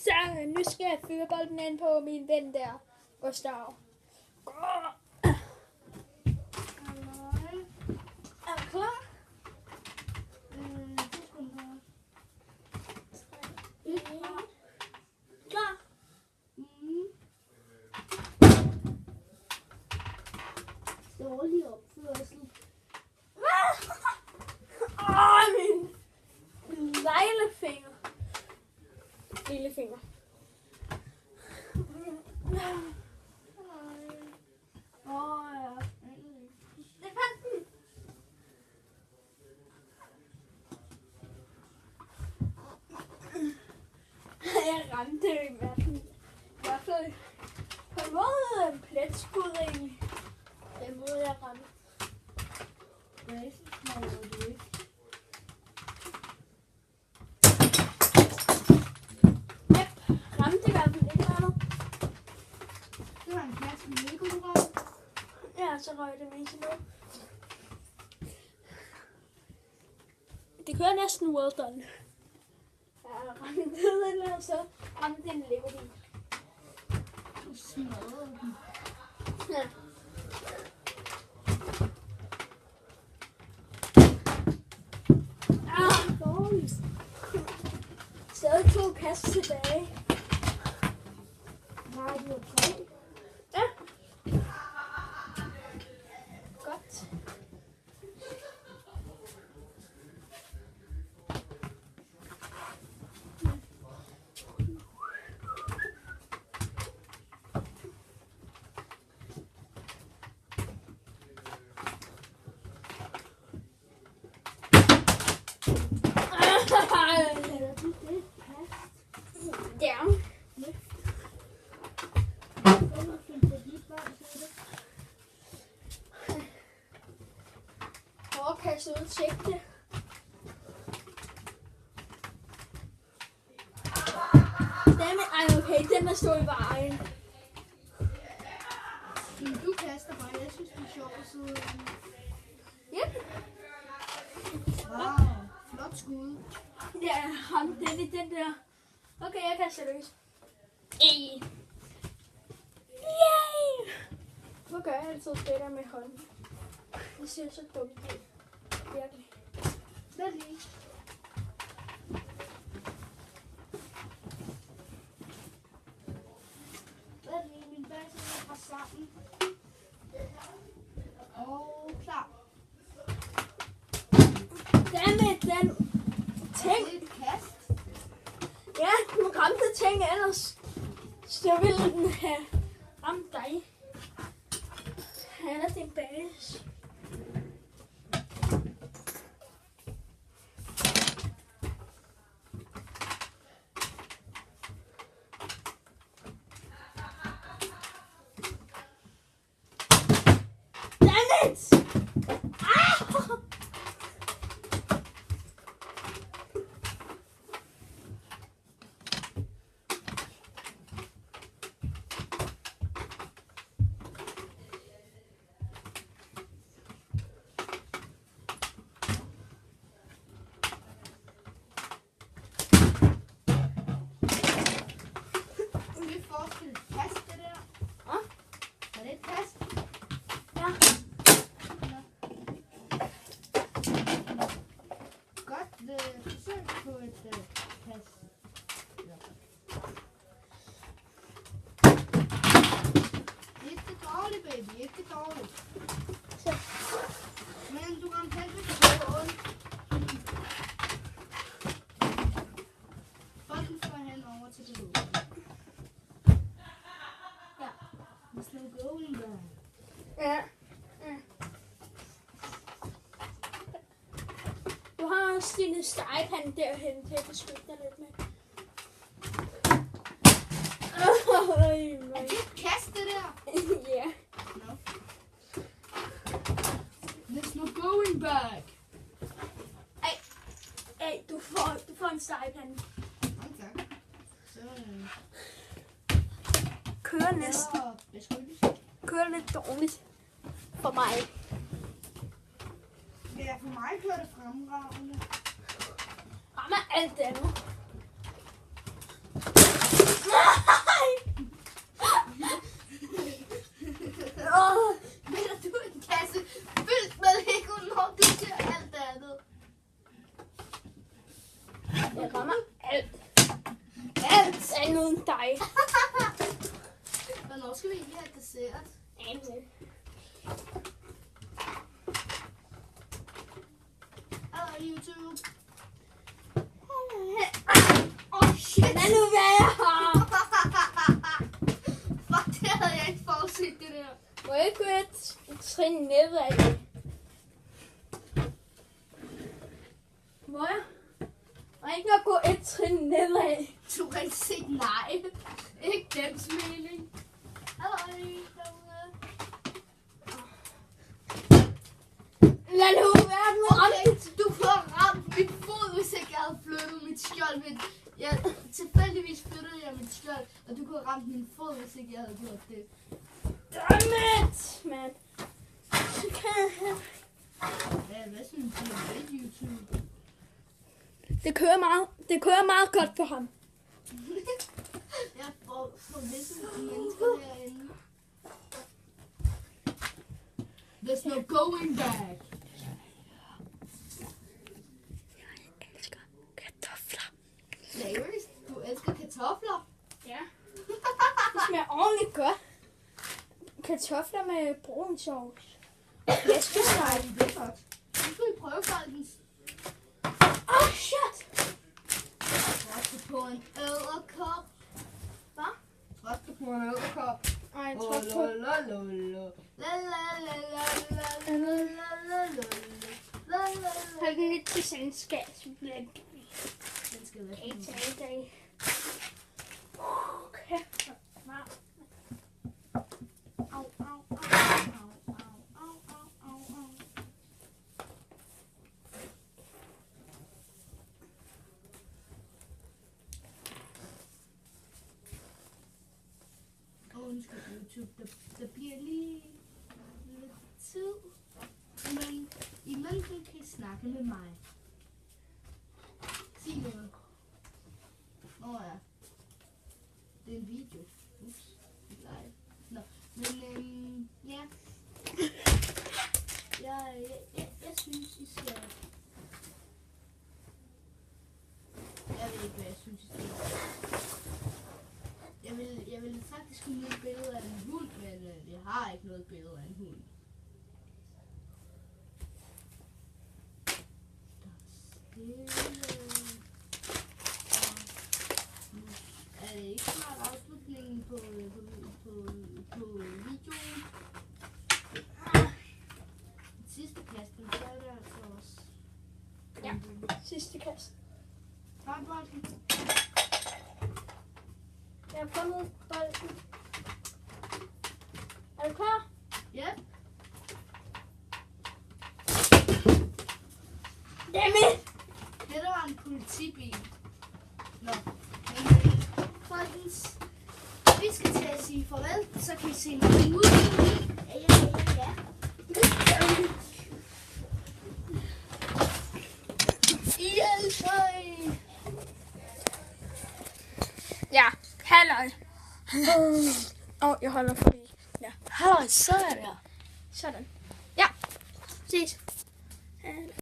Så nu skal jeg fyre bolden ind på min ven der, Gustav. Er du klar? Klar? Dårlig opførsel. Min lejlefinger. Lillefinger. Ja. Det fandt den. Jeg ramte i hvert fald på en måde en pletskud egentlig. Den måde jeg ramte. Yep, ramte i hvert fald ikke noget. Det var en kasse med Lego, du ramte. Ja, så røg det mest med. Det kører næsten well done. Jeg ramte ned eller så ramte det en Lego-bil. Du smadrede den. Ja. Dårligt. Stadig 2 kasser tilbage. Nej, du har 3. Ja. Godt. Eller du det kast. Ja. Eller finde på dit vej, så det. Prøv at kaste ud og tjekke det. Okay, den er stået i vejen. Du kaster bare, jeg synes det er sjovt at sidde. Yep. Wow, flot skud. Ja, ham, den i den der. Okay, jeg kaster løs. Yay! Hvor gør jeg altid det der med hånden? Det ser så dumt ud. Virkelig. Hvad lige? Hvad lige? Min base er fra sammen. Og klar. Dammit, den ting. Det er et kast. Ja, du ramte ting ellers. Så ville den have ramt dig. Han er din base. Dammit! Ah! Det er forskel et kast, det der. Hva? Er det et kast? Ja. Godt forsøg på et kast. Ikke dårligt, baby. Ikke dårligt. Så. Men du kan heldigvis få ondt. Bolden får hen over til det låg. Ja. There's no going there. Ja. Ja. Du har også din stegepande derhen til at beskytte dig lidt med. Er det et kast, det der? Ja. No. There's no going back. Ej, du får en stegepande. Tak. Så Kører næsten. beskyttelse. Kører lidt dårligt. For mig. Ja, for mig kører det fremragende. Rammer alt andet. Jeg rammer alt. Alt andet end dig. Hvornår skal vi egentlig have dessert? Hallo YouTube. Shit. Lad nu være her. Fuck, det havde jeg ikke forudset det der. Må jeg ikke gå et trin nedad? Må jeg? Må jeg ikke nok gå et trin nedad? Du kan ikke se nej. Ikke den smiling. Hallo derude. Lad nu være, nu ramte. Du får ramt min fod, hvis ikke jeg havde flyttet mit skjold. Men tilfældigvis flyttede jeg mit skjold, og du kunne have ramt min fod, hvis ikke jeg havde gjort det. Dammit, mand. Ja, hvad synes du om det, YouTube? Det kører meget godt for ham. Jeg får visse mennesker herinde. There's no going back. Jeg elsker kartofler. Seriøst? Du elsker kartofler? Ja. Det smager ordentligt godt. Kartofler med brun sovs. Flæskesteg. Det er godt. Nu skal vi prøve faktisk. Oh shit! Tryk på en æderkop. Hvad? Tryk på en æderkop. Ej, tryk på. Hold den lidt til sandskab, så bliver den Den skal være ikke til dag. Okay. Au, au, au, au, au, au, au, au. Undskyld YouTube, der bliver lige lidt tid. Men imellem kan I snakke med mig. Sig noget. Ja. Det er en video. Ups. Live. Nå. Men ja. Jeg synes, I skal... Jeg ved ikke, hvad jeg synes, I skal. Jeg vil faktisk kunne lide et billede af en hund, men jeg har ikke noget billede af en hund. Er det ikke snart afslutningen på videoen? Sidste kast, men så er det altså også... Ja, sidste kast. Håndbolden. Jeg har fundet bolden. Er du klar? Ja. Dammit! Det der var en politibil. Nå. Folkens, vi skal til at sige farvel, så kan I se mig ud. Ja. Hjælp mig! Ja, halløj. Jeg holder for det. Ja. Halløj, så er det her. Sådan. Ja, ses.